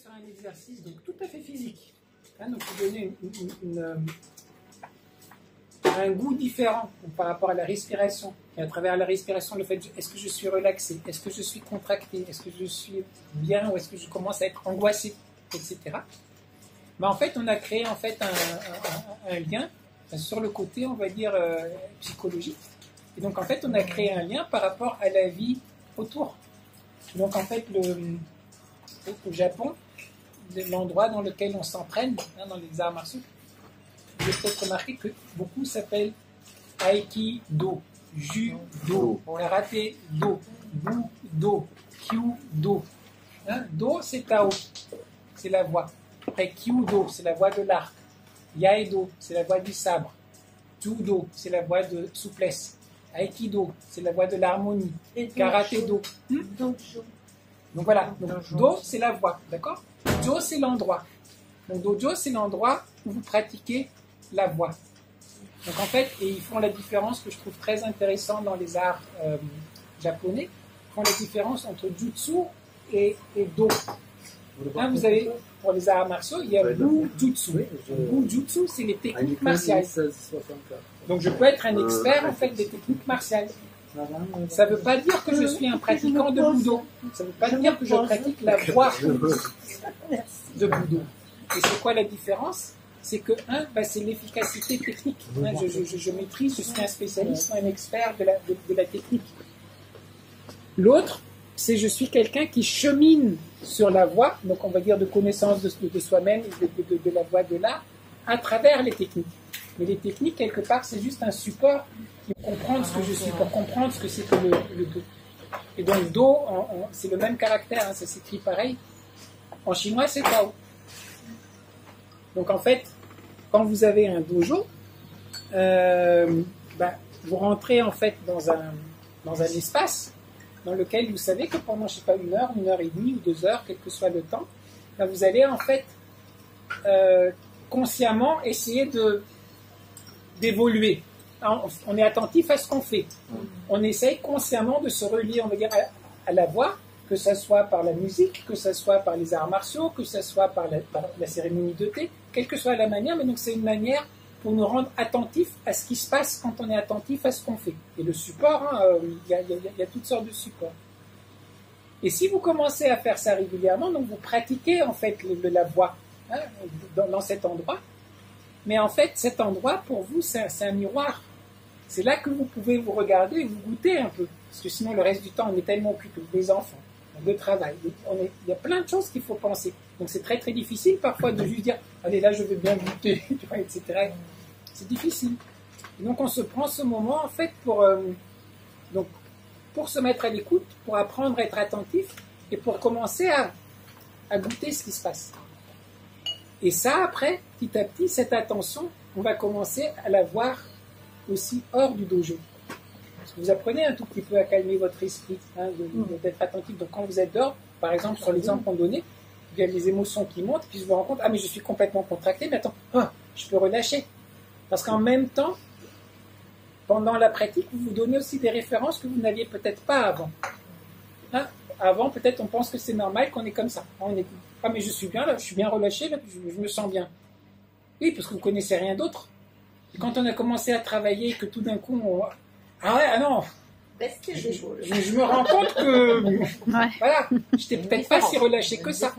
faire un exercice donc, tout à fait physique. Hein, donc, vous donner un goût différent donc, par rapport à la respiration. Et à travers la respiration, le fait, est-ce que je suis relaxé, est-ce que je suis contracté, est-ce que je suis bien ou est-ce que je commence à être angoissé, etc. Ben, en fait, on a créé en fait, un lien sur le côté, on va dire, psychologique. Et donc, en fait, on a créé un lien par rapport à la vie autour. Donc, en fait, au Japon, l'endroit dans lequel on s'entraîne, hein, dans les arts martiaux, vous avez peut-être remarqué que beaucoup s'appellent Aikido, Judo, Karaté Do, Budo, Kyudo. Hein, Do, c'est Tao, c'est la voix. Après, Kyudo, c'est la voix de l'arc. Yaedo, c'est la voix du sabre. Judo, c'est la voix de souplesse. Aikido, c'est la voix de l'harmonie. Karaté Do. Donc voilà, donc, Do, c'est la voix, d'accord? Jo, c'est l'endroit. Donc dojo, c'est l'endroit où vous pratiquez la voix. Donc en fait, et ils font la différence que je trouve très intéressant dans les arts japonais, ils font la différence entre jutsu et do. Hein, vous avez, pour les arts martiaux, il y a Bujutsu. Bujutsu, c'est les techniques martiales. Donc je peux être un expert en fait des techniques martiales. Ça ne veut pas dire que je suis un pratiquant de Budo. Ça ne veut pas dire que je pratique la voix de Budo. Et c'est quoi la différence? C'est que, c'est l'efficacité technique. Hein, je maîtrise, je suis un spécialiste, un expert de la technique. L'autre, c'est je suis quelqu'un qui chemine sur la voie, donc on va dire de connaissance de soi-même, de la voie de l'art, à travers les techniques. Mais les techniques, quelque part, c'est juste un support pour comprendre ce que je suis, pour comprendre ce que c'est que le Do. Et donc, Do, c'est le même caractère, hein, ça s'écrit pareil. En chinois, c'est Tao. Donc, en fait, quand vous avez un dojo, vous rentrez en fait dans un espace dans lequel vous savez que pendant, je sais pas, 1 heure et demie ou 2 heures, quel que soit le temps, vous allez en fait consciemment essayer d'évoluer. On est attentif à ce qu'on fait. On essaye consciemment de se relier, on va dire, à la voix, que ce soit par la musique, que ce soit par les arts martiaux, que ce soit par la cérémonie de thé, quelle que soit la manière, mais donc c'est une manière pour nous rendre attentifs à ce qui se passe quand on est attentif à ce qu'on fait. Et le support, il y a toutes sortes de supports. Et si vous commencez à faire ça régulièrement, donc vous pratiquez en fait la voix dans cet endroit, mais en fait cet endroit pour vous c'est un miroir. C'est là que vous pouvez vous regarder et vous goûter un peu, parce que sinon le reste du temps on est tellement occupé, les enfants, le travail, il y a plein de choses qu'il faut penser. Donc c'est très très difficile parfois de juste dire allez là je vais bien goûter, etc. C'est difficile. Et donc on se prend ce moment en fait pour se mettre à l'écoute, pour apprendre à être attentif et pour commencer à goûter ce qui se passe. Et ça après, petit à petit, cette attention, on va commencer à la voir aussi hors du dojo. Parce que vous apprenez un tout petit peu à calmer votre esprit, d'être attentif. Donc quand vous êtes dehors, par exemple sur l'exemple qu'on donnait, il y a les émotions qui montent, puis je me rends compte, mais je suis complètement contracté, mais attends, je peux relâcher. Parce qu'en même temps, pendant la pratique, vous vous donnez aussi des références que vous n'aviez peut-être pas avant. Avant, peut-être on pense que c'est normal qu'on est comme ça. On est, mais je suis bien là, je suis bien relâché, là, je me sens bien. Oui, parce que vous ne connaissez rien d'autre. Et quand on a commencé à travailler, que tout d'un coup, non, je me rends compte que, voilà, je n'étais peut-être pas si relâché que ça.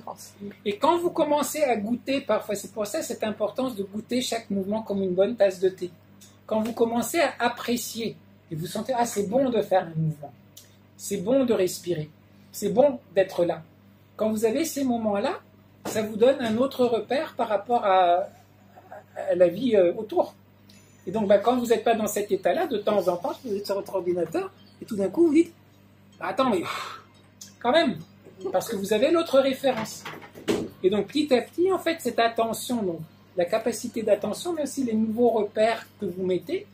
Et quand vous commencez à goûter, parfois, c'est pour ça cette importance de goûter chaque mouvement comme une bonne tasse de thé. Quand vous commencez à apprécier, et vous sentez, c'est bon de faire un mouvement, c'est bon de respirer, c'est bon d'être là. Quand vous avez ces moments-là, ça vous donne un autre repère par rapport à la vie autour. Et donc, quand vous n'êtes pas dans cet état-là, de temps en temps, vous êtes sur votre ordinateur, et tout d'un coup, vous dites, attends, mais quand même, parce que vous avez l'autre référence. Et donc, petit à petit, en fait, cette attention, donc, la capacité d'attention, mais aussi les nouveaux repères que vous mettez,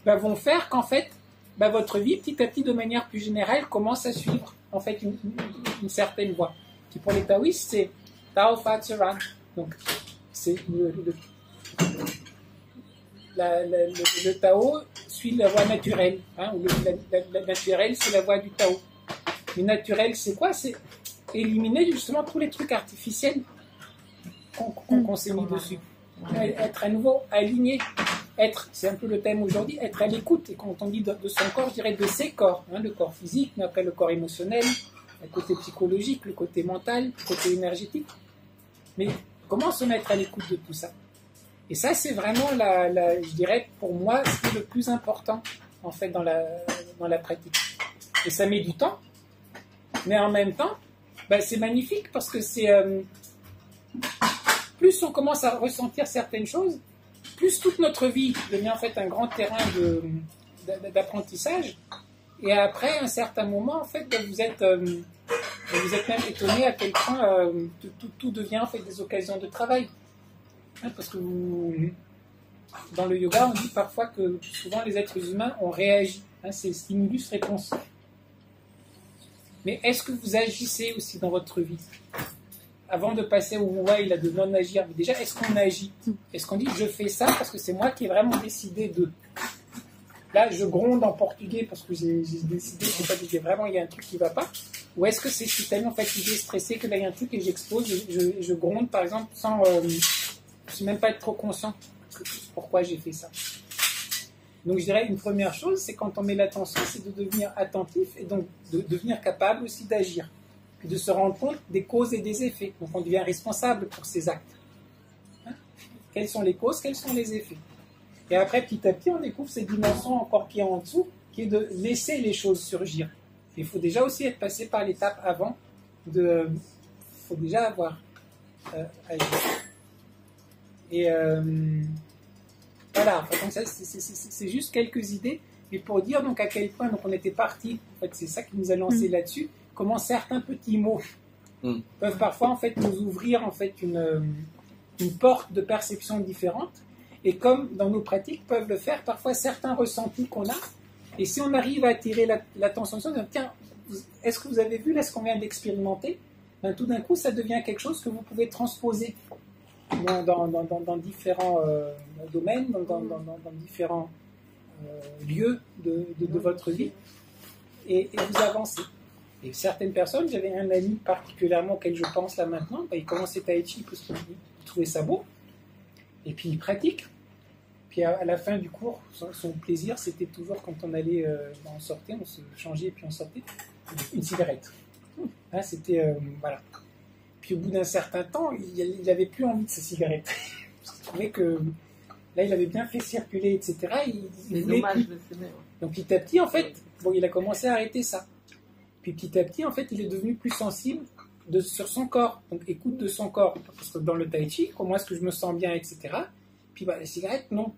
vont faire qu'en fait, votre vie, petit à petit, de manière plus générale, commence à suivre, en fait, une certaine voie. Qui pour les taoïstes, c'est Tao Fa Tsuran. Donc, c'est le Tao suit la voie naturelle. La naturelle, c'est la voie du Tao. Le naturel, c'est quoi? C'est éliminer justement tous les trucs artificiels qu'on s'est mis dessus. Être à nouveau aligné, c'est un peu le thème aujourd'hui, être à l'écoute. Et quand on dit de son corps, je dirais de ses corps, le corps physique, mais après le corps émotionnel, le côté psychologique, le côté mental, le côté énergétique. Mais comment se mettre à l'écoute de tout ça? Et ça, c'est vraiment, je dirais, pour moi, ce qui est le plus important, en fait, dans la pratique. Et ça met du temps, mais en même temps, c'est magnifique parce que plus on commence à ressentir certaines choses, plus toute notre vie devient en fait un grand terrain d'apprentissage. Et après un certain moment, en fait, vous êtes même étonné à quel point tout devient en fait des occasions de travail. Parce que dans le yoga, on dit parfois que souvent les êtres humains ont réagi. C'est stimulus-réponse. Mais est-ce que vous agissez aussi dans votre vie? Avant de passer au why, de non-agir, mais déjà, est-ce qu'on agit? Est-ce qu'on dit je fais ça parce que c'est moi qui ai vraiment décidé de? Là, je gronde en portugais parce que j'ai décidé, vraiment, il y a un truc qui ne va pas. Ou est-ce que je suis tellement fatigué, stressé que là, il y a un truc et j'explose, je gronde, par exemple, sans même pas être trop conscient de pourquoi j'ai fait ça. Donc, je dirais, une première chose, c'est quand on met l'attention, c'est de devenir attentif et donc de devenir capable aussi d'agir. Puis de se rendre compte des causes et des effets. Donc, on devient responsable pour ces actes. Quelles sont les causes, quels sont les effets? Et après, petit à petit, on découvre cette dimension encore qui est en dessous, qui est de laisser les choses surgir. Il faut déjà aussi être passé par l'étape avant il faut déjà avoir agi. Et voilà, donc ça, c'est juste quelques idées, mais pour dire donc à quel point donc on était parti, en fait, c'est ça qui nous a lancé là-dessus, comment certains petits mots peuvent parfois en fait nous ouvrir en fait une porte de perception différente, et comme dans nos pratiques peuvent le faire parfois certains ressentis qu'on a, et si on arrive à attirer l'attention sur ça, tiens, est-ce que vous avez vu là ce qu'on vient d'expérimenter? Tout d'un coup ça devient quelque chose que vous pouvez transposer dans différents domaines, dans différents lieux de votre vie, et vous avancez. Et certaines personnes, j'avais un ami particulièrement auquel je pense là maintenant, il commençait Tai Chi parce qu'il trouvait ça beau, et puis il pratique. Puis à la fin du cours, son plaisir, c'était toujours quand on allait, on sortait, on se changeait et puis on sortait, une cigarette. C'était, voilà. Puis au bout d'un certain temps, il n'avait plus envie de sa cigarette. Parce qu'il trouvait que là, il avait bien fait circuler, etc. Il voulait plus. Donc petit à petit, en fait, il a commencé à arrêter ça. Puis petit à petit, en fait, il est devenu plus sensible sur son corps. Donc écoute de son corps. Parce que dans le Tai Chi, comment est-ce que je me sens bien, etc. Puis la cigarette, non.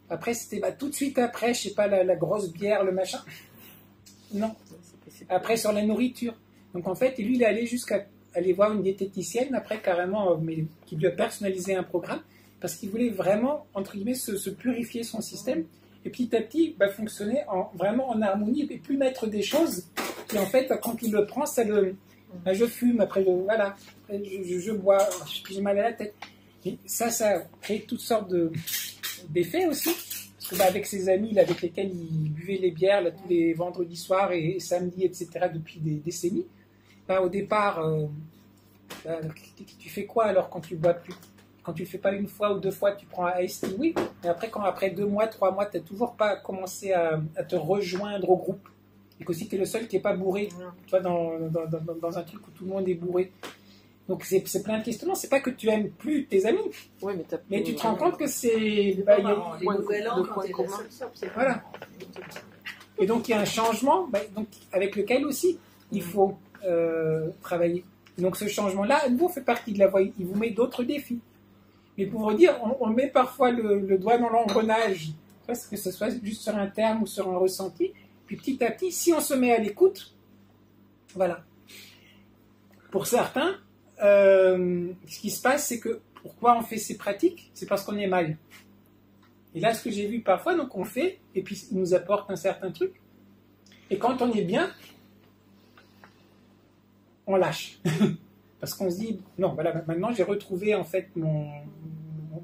Après, c'était tout de suite après, je sais pas, la grosse bière, le machin. Non. Après, sur la nourriture. Donc en fait, lui, il est allé jusqu'à aller voir une diététicienne, après carrément, mais qui lui a personnalisé un programme, parce qu'il voulait vraiment, entre guillemets, se purifier son système, et petit à petit, fonctionner vraiment en harmonie, et plus mettre des choses qui, en fait, quand il le prend, ça le... je fume, après, voilà, après, je bois, j'ai mal à la tête. Et ça crée toutes sortes d'effets aussi, parce que avec ses amis avec lesquels il buvait les bières là, tous les vendredis soirs et samedis, etc., depuis des décennies, au départ, tu fais quoi alors quand tu bois plus? Quand tu le fais pas une fois ou deux fois, tu prends un Ice Tea, oui, mais après 2 mois, 3 mois, tu n'as toujours pas commencé à te rejoindre au groupe. Et qu'aussi tu es le seul qui n'est pas bourré, tu vois, dans un truc où tout le monde est bourré. Donc c'est plein de questionnements. C'est pas que tu aimes plus tes amis, mais tu te rends compte que c'est... il y a le point commun. Voilà. Et donc il y a un changement donc, avec lequel aussi il faut travailler. Et donc ce changement-là, à nouveau, fait partie de la voie. Il vous met d'autres défis. Mais pour vous dire, on met parfois le doigt dans l'engrenage, que ce soit juste sur un terme ou sur un ressenti. Puis petit à petit, si on se met à l'écoute, voilà. Pour certains, ce qui se passe, c'est que pourquoi on fait ces pratiques? C'est parce qu'on est mal. Et là, ce que j'ai vu parfois, donc on fait, et puis il nous apporte un certain truc. Et quand on est bien, on lâche. Parce qu'on se dit, non, voilà, maintenant j'ai retrouvé en fait mon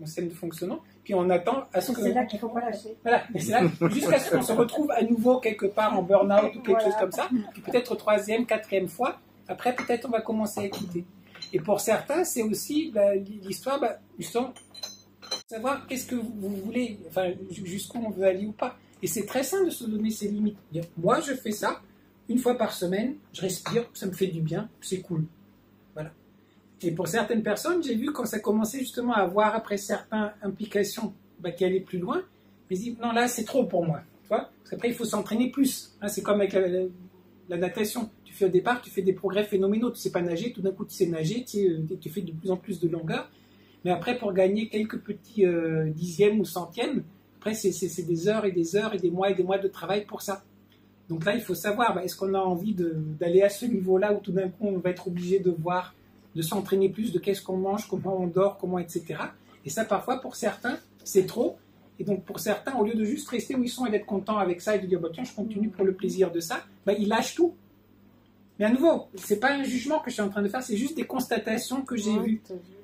système de fonctionnement, puis on attend à ce que... C'est là qu'il ne faut pas lâcher. Voilà, c'est là, jusqu'à ce qu'on se retrouve à nouveau quelque part en burn-out ou quelque chose comme ça, puis peut-être 3e, 4e fois, après peut-être on va commencer à écouter. Et pour certains, c'est aussi l'histoire, justement, savoir qu'est-ce que vous voulez, enfin, jusqu'où on veut aller ou pas. Et c'est très simple de se donner ses limites. Moi, je fais ça une fois par semaine, je respire, ça me fait du bien, c'est cool. Voilà. Et pour certaines personnes, j'ai vu quand ça commençait justement à avoir après certaines implications qui allaient plus loin, mais ils disent non, là, c'est trop pour moi. Tu vois, parce qu'après, il faut s'entraîner plus. Hein, c'est comme avec la natation. Tu fais au départ, tu fais des progrès phénoménaux. Tu ne sais pas nager, tout d'un coup, tu sais nager, tu fais de plus en plus de longueur. Mais après, pour gagner quelques petits dixièmes ou centièmes, après, c'est des heures et des heures et des mois de travail pour ça. Donc là, il faut savoir, est-ce qu'on a envie d'aller à ce niveau-là où tout d'un coup, on va être obligé de s'entraîner plus, de qu'est-ce qu'on mange, comment on dort, comment, etc. Et ça, parfois, pour certains, c'est trop. Et donc, pour certains, au lieu de juste rester où ils sont et d'être contents avec ça et de dire, tiens, je continue pour le plaisir de ça, ils lâchent tout. Mais à nouveau, c'est pas un jugement que je suis en train de faire, c'est juste des constatations que j'ai vues.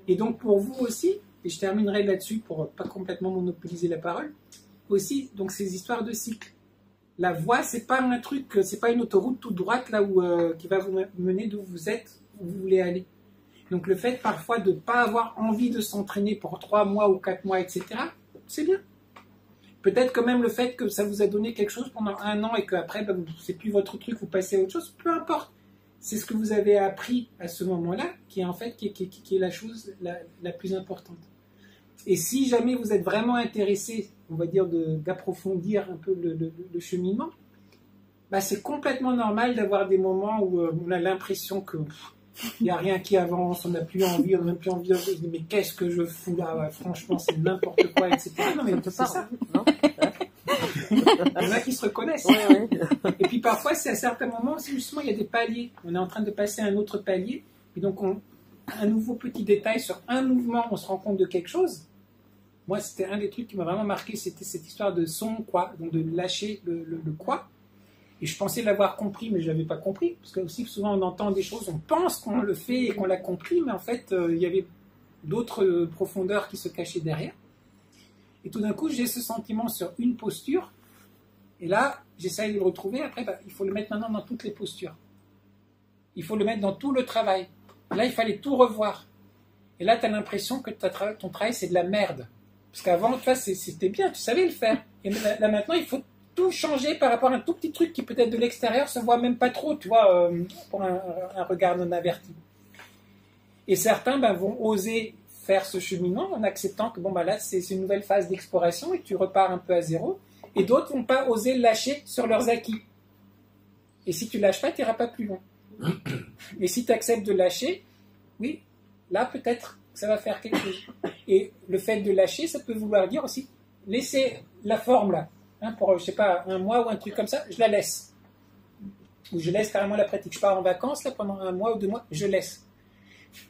Et donc, pour vous aussi, et je terminerai là-dessus pour pas complètement monopoliser la parole, aussi, donc, ces histoires de cycle. La voie, c'est pas un truc, c'est pas une autoroute toute droite là où qui va vous mener d'où vous êtes, où vous voulez aller. Donc le fait parfois de ne pas avoir envie de s'entraîner pour 3 mois ou 4 mois, etc., c'est bien. Peut-être quand même le fait que ça vous a donné quelque chose pendant 1 an et qu'après, c'est plus votre truc, vous passez à autre chose, peu importe. C'est ce que vous avez appris à ce moment-là qui est en fait qui est la chose la plus importante. Et si jamais vous êtes vraiment intéressé, on va dire, d'approfondir un peu le cheminement, c'est complètement normal d'avoir des moments où on a l'impression que il n'y a rien qui avance, on n'a plus envie, on n'a même plus envie de dire, mais qu'est-ce que je fous là, franchement, c'est n'importe quoi, etc. Non, mais c'est ça. Non. Il y en a qui se reconnaissent. Ouais. Et puis parfois, c'est à certains moments, c'est justement, il y a des paliers. On est en train de passer à un autre palier, et donc un nouveau petit détail sur un mouvement, on se rend compte de quelque chose. Moi, c'était un des trucs qui m'a vraiment marqué, c'était cette histoire de son quoi, donc de lâcher le quoi. Et je pensais l'avoir compris, mais je ne l'avais pas compris. Parce que aussi souvent on entend des choses, on pense qu'on le fait et qu'on l'a compris, mais en fait, il y avait d'autres profondeurs qui se cachaient derrière. Et tout d'un coup, j'ai ce sentiment sur une posture. Et là, j'essaye de le retrouver. Après, il faut le mettre maintenant dans toutes les postures. Il faut le mettre dans tout le travail. Et là, il fallait tout revoir. Et là, tu as l'impression que ton travail, c'est de la merde. Parce qu'avant, tu vois, c'était bien, tu savais le faire. Et là, maintenant, il faut tout changer par rapport à un tout petit truc qui peut-être de l'extérieur se voit même pas trop, tu vois, pour un regard non averti. Et certains vont oser faire ce cheminement en acceptant que là c'est une nouvelle phase d'exploration et tu repars un peu à zéro. Et d'autres vont pas oser lâcher sur leurs acquis. Et si tu lâches pas, tu n'iras pas plus loin. Et si tu acceptes de lâcher, oui, là peut-être ça va faire quelque chose. Et le fait de lâcher, ça peut vouloir dire aussi laisser la forme là. Pour, je sais pas, 1 mois ou un truc comme ça, je la laisse. Ou je laisse carrément la pratique. Je pars en vacances, là, pendant 1 mois ou 2 mois, je laisse.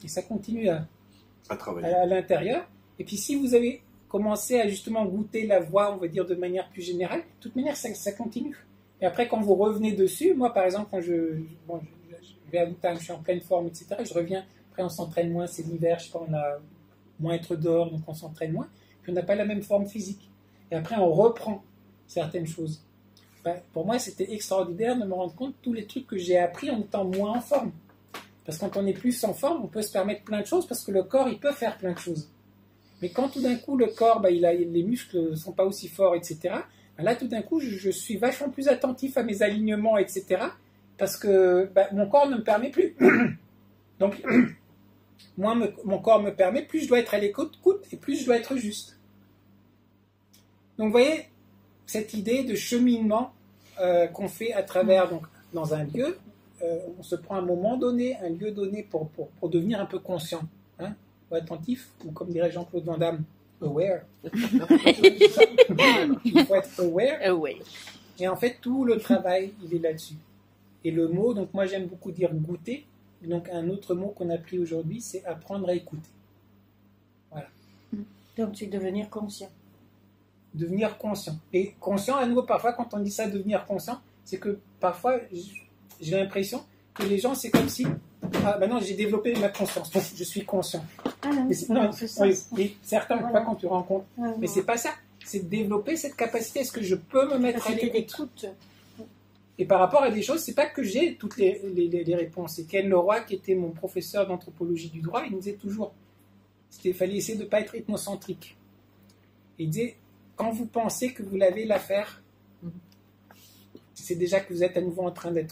Et ça continue à travailler à l'intérieur. Et puis, si vous avez commencé à justement goûter la voie, on va dire, de manière plus générale, de toute manière, ça continue. Et après, quand vous revenez dessus, moi, par exemple, quand je vais à Bhutan, je suis en pleine forme, etc., je reviens, après, on s'entraîne moins, c'est l'hiver, je sais pas, on a moins être dehors, donc on s'entraîne moins, puis on n'a pas la même forme physique. Et après, on reprend certaines choses. Pour moi, c'était extraordinaire de me rendre compte de tous les trucs que j'ai appris en étant moins en forme. Parce que quand on est plus en forme, on peut se permettre plein de choses parce que le corps, il peut faire plein de choses. Mais quand tout d'un coup, le corps, les muscles ne sont pas aussi forts, etc., là, tout d'un coup, je suis vachement plus attentif à mes alignements, etc., parce que mon corps ne me permet plus. Donc, moins mon corps me permet, plus je dois être à l'écoute et plus je dois être juste. Donc, vous voyez, cette idée de cheminement qu'on fait à travers, donc, dans un lieu, on se prend un moment donné, un lieu donné pour devenir un peu conscient, ou attentif, ou comme dirait Jean-Claude Van Damme, aware. Il faut être aware. Et en fait, tout le travail, il est là-dessus. Et le mot, donc moi j'aime beaucoup dire goûter, donc un autre mot qu'on a pris aujourd'hui, c'est apprendre à écouter. Voilà. Donc c'est devenir conscient. Devenir conscient. Et conscient, à nouveau, parfois, quand on dit ça, devenir conscient, c'est que parfois, j'ai l'impression que les gens, c'est comme si, maintenant j'ai développé ma conscience, donc je suis conscient. Non, c'est ça. Oui, certains, pas quand tu rencontres. Mais c'est pas ça. C'est de développer cette capacité. Est-ce que je peux me mettre à l'écoute? Et par rapport à des choses, c'est pas que j'ai toutes les réponses. C'est Ken Leroy, qui était mon professeur d'anthropologie du droit, il nous disait toujours, il fallait essayer de ne pas être ethnocentrique. Il disait, quand vous pensez que vous l'avez l'affaire, c'est déjà que vous êtes à nouveau en train de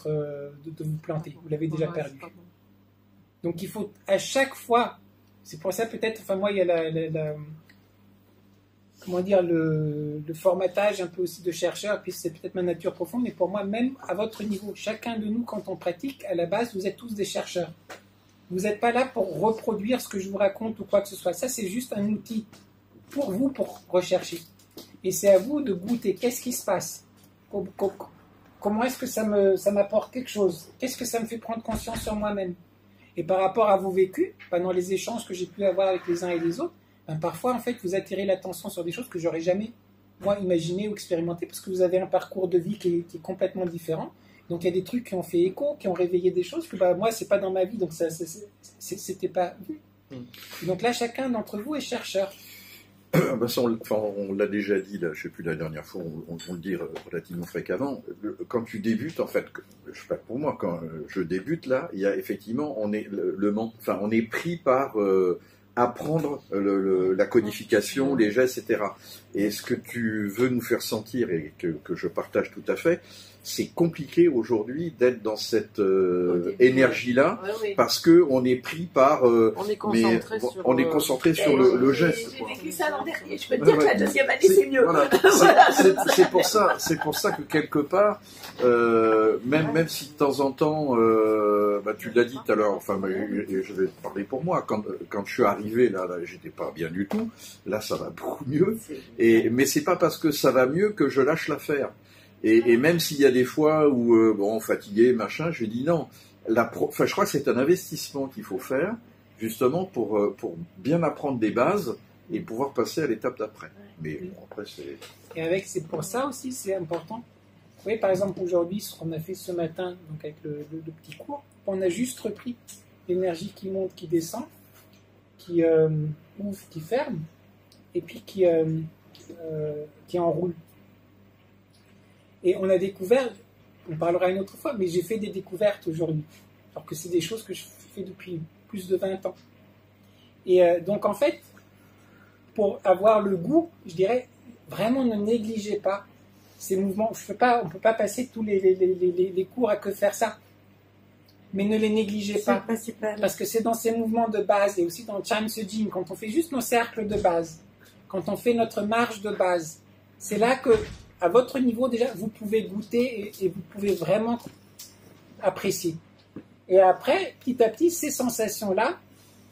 vous planter. Vous l'avez déjà perdu. Donc il faut à chaque fois, c'est pour ça peut-être, enfin moi il y a comment dire, le formatage un peu aussi de chercheur, puis c'est peut-être ma nature profonde, mais pour moi, même à votre niveau, chacun de nous, quand on pratique, à la base, vous êtes tous des chercheurs. Vous n'êtes pas là pour reproduire ce que je vous raconte ou quoi que ce soit. Ça, c'est juste un outil pour vous, pour rechercher. Et c'est à vous de goûter. Qu'est-ce qui se passe? Comment est-ce que ça m'apporte quelque chose? Qu'est-ce que ça me fait prendre conscience sur moi-même? Et par rapport à vos vécus, pendant les échanges que j'ai pu avoir avec les uns et les autres, parfois, en fait, vous attirez l'attention sur des choses que j'aurais jamais, moi, imaginé ou expérimenté, parce que vous avez un parcours de vie qui est complètement différent. Donc, il y a des trucs qui ont fait écho, qui ont réveillé des choses que moi, c'est pas dans ma vie, donc ça, c'était pas vu. Donc là, chacun d'entre vous est chercheur. On l'a déjà dit, là, je ne sais plus la dernière fois, on le dit relativement fréquemment. Quand tu débutes, en fait, je sais pas pour moi, quand je débute là, il y a effectivement, on est pris par apprendre la codification, les gestes, etc. Et ce que tu veux nous faire sentir, et que je partage tout à fait, c'est compliqué aujourd'hui d'être dans cette énergie-là, parce qu'on est pris par... on est concentré sur le geste. J'ai vécu ça l'an dernier, je peux te dire que la deuxième année, c'est mieux. Voilà. C'est pour ça que quelque part, même si de temps en temps, tu l'as dit tout à l'heure, enfin, je vais parler pour moi, quand je suis arrivé, là j'étais pas bien du tout, là ça va beaucoup mieux, mais c'est pas parce que ça va mieux que je lâche l'affaire. Et même s'il y a des fois où, fatigué, machin, je dis non. Je crois que c'est un investissement qu'il faut faire, justement, pour bien apprendre des bases et pouvoir passer à l'étape d'après. Mais bon, après, c'est... C'est pour ça aussi, c'est important. Vous voyez, par exemple, aujourd'hui, ce qu'on a fait ce matin, donc avec le petit cours, on a juste repris l'énergie qui monte, qui descend, qui ouvre, qui ferme, et puis qui enroule. Et on a découvert, on parlera une autre fois, mais j'ai fait des découvertes aujourd'hui. Alors que c'est des choses que je fais depuis plus de 20 ans. Et donc en fait, pour avoir le goût, je dirais, vraiment ne négligez pas ces mouvements. On ne peut pas passer tous les cours à que faire ça. Mais ne les négligez pas. Parce que c'est dans ces mouvements de base, et aussi dans le Chan Sujin, quand on fait juste nos cercles de base, quand on fait notre marche de base, c'est là que à votre niveau, déjà, vous pouvez goûter et vous pouvez vraiment apprécier. Et après, petit à petit, ces sensations-là,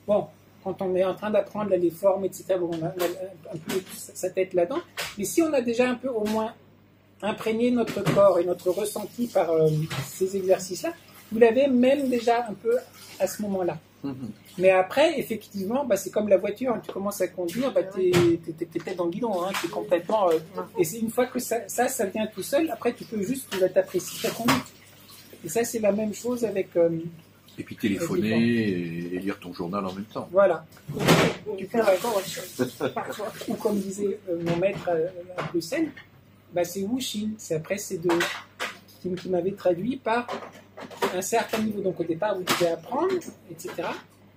bon, quand on est en train d'apprendre les formes, etc., bon, on a un peu sa tête là-dedans, mais si on a déjà un peu au moins imprégné notre corps et notre ressenti par ces exercices-là, vous l'avez même déjà un peu à ce moment-là. Mais après, effectivement, c'est comme la voiture, hein, tu commences à conduire, t'es peut-être dans le guidon, hein, t'es complètement... et c'est une fois que ça vient tout seul, après tu peux juste t'apprécier ta conduite. Et ça, c'est la même chose avec... et puis téléphoner et lire ton journal en même temps. Voilà. Tu peux ou comme disait mon maître à Bruxelles, c'est Wushin. Après, c'est qui m'avait traduit par un certain niveau. Donc au départ, vous devez apprendre, etc.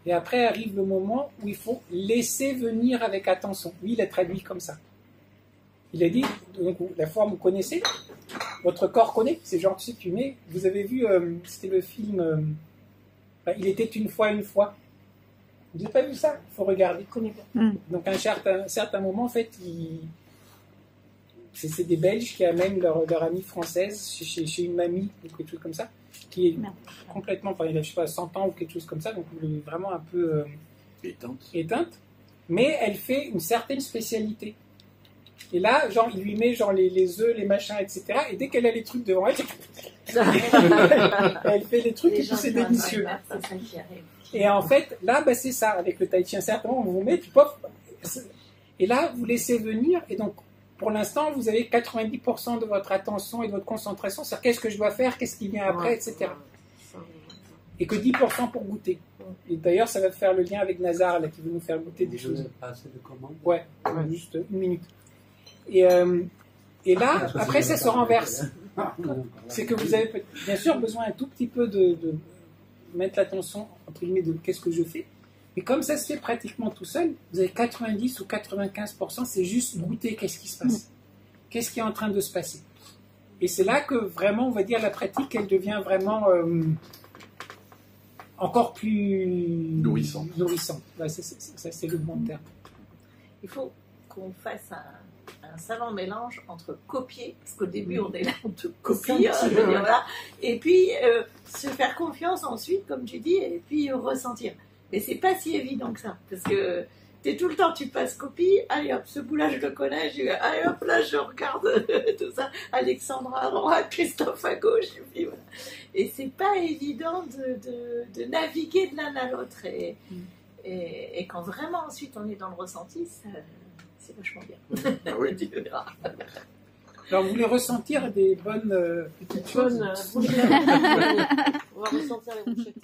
Et après arrive le moment où il faut laisser venir avec attention. Lui, il a traduit comme ça. Il a dit, donc la forme vous connaissez, votre corps connaît, c'est genre, tu sais, tu mets, vous avez vu, c'était le film, Il était une fois. Vous n'avez pas vu ça? Il faut regarder. Donc à un certain moment, en fait, c'est des Belges qui amènent leur amie française chez une mamie, ou quelque chose comme ça, qui est complètement, il a, je sais pas, 100 ans ou quelque chose comme ça, donc vraiment un peu éteinte, mais elle fait une certaine spécialité. Et là, il lui met les œufs, les machins, etc. Et dès qu'elle a les trucs devant elle, elle fait des trucs et puis c'est délicieux. Et en fait, là, c'est ça, avec le tai chi, un certain moment, on vous met, et là, vous laissez venir, et donc, pour l'instant, vous avez 90% de votre attention et de votre concentration sur qu'est-ce que je dois faire, qu'est-ce qui vient après, etc. Et que 10% pour goûter. Et d'ailleurs, ça va faire le lien avec Nazar, là, qui veut nous faire goûter des choses. Ouais, juste une minute. Et là, après, ça se renverse. c'est que vous avez bien sûr besoin un tout petit peu de mettre l'attention, entre guillemets, de qu'est-ce que je fais. Mais comme ça se fait pratiquement tout seul, vous avez 90 ou 95%, c'est juste goûter qu'est-ce qui se passe. Qu'est-ce qui est en train de se passer. Et c'est là que vraiment, on va dire, la pratique, elle devient vraiment encore plus nourrissante. Ouais, ça, c'est le bon terme. Il faut qu'on fasse un savant mélange entre copier, parce qu'au début on est là, on te copie, voilà, et puis se faire confiance ensuite, comme tu dis, et puis ressentir. Mais c'est pas si évident que ça, parce que t'es tout le temps, tu passes copie, allez hop, ce bout-là je le connais, allez hop, là je regarde tout ça, Alexandra à droite, Christophe à gauche, et puis voilà. Et c'est pas évident de naviguer de l'un à l'autre, et quand vraiment ensuite on est dans le ressenti, c'est vachement bien. Ah oui. Tu verras. Alors, vous voulez ressentir des bonnes petites choses. On va ressentir les bouchettes.